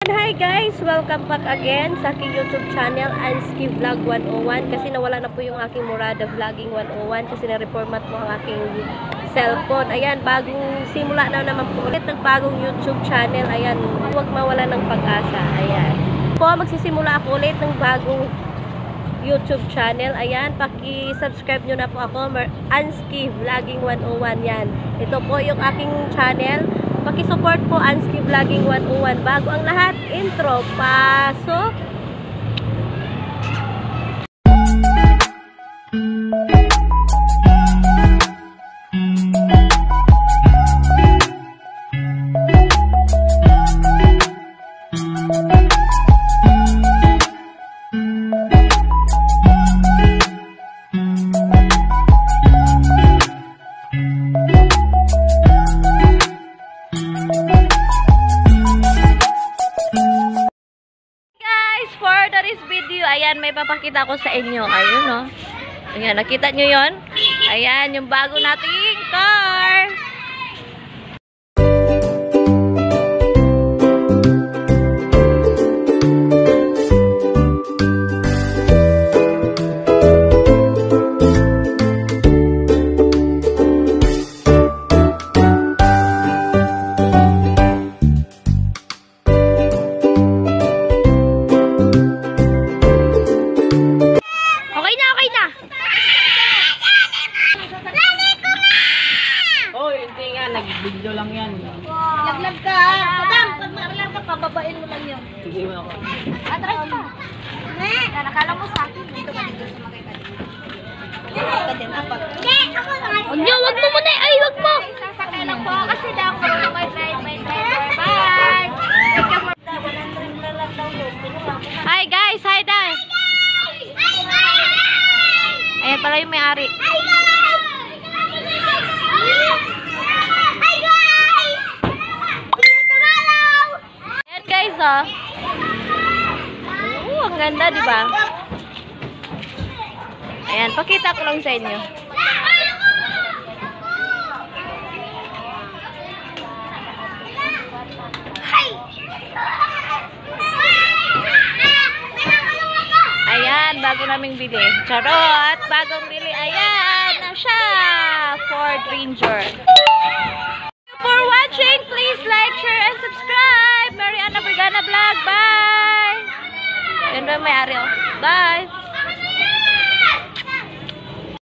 Hi guys! Welcome back again sa aking YouTube channel, Anski Vlog 101. Kasi nawala na po yung aking Murada Vlogging 101 kasi na-reformat mo ang aking cellphone. Ayan, bagong simula na naman po ulit ng bagong YouTube channel. Ayan, huwag mawala ng pag-asa. Ayan. Po, magsisimula ako ulit ng bagong YouTube channel. Ayan, paki-subscribe nyo na po ako, Anski Vlogging 101. Yan. Ito po yung aking channel. Paki-support po Anski Vlogging 101. Bago ang lahat, intro, pasok! Ayan, may papakita ko sa inyo. Ayun, no? Ayan, nakita nyo yon? Ayan, yung bago nating car. Nag-video lang yan. Laglag ka, ha? Madam, pag maaralan ka, pababain mo lang yun. Sige mo ako. Atras ka. Nakala mo sa akin. Dito ka dito sa makita. Hindi, ako na. Wag mo muna. Ay, wag mo. Sasakay lang po kasi daw ko may driver. Bye! Hi guys, hi guys. Ayan pala yung may-ari. Guys, oh. Ang ganda, di ba? Ayan, pakita ko lang sa inyo. Ayan, bago naming bili. Charot! Bagong bili. Ayan, na siya. Ford Ranger. For watching, please like, share, and subscribe. Mariana Vergana Vlog. Bye! Yan ba may-ari, oh. Bye!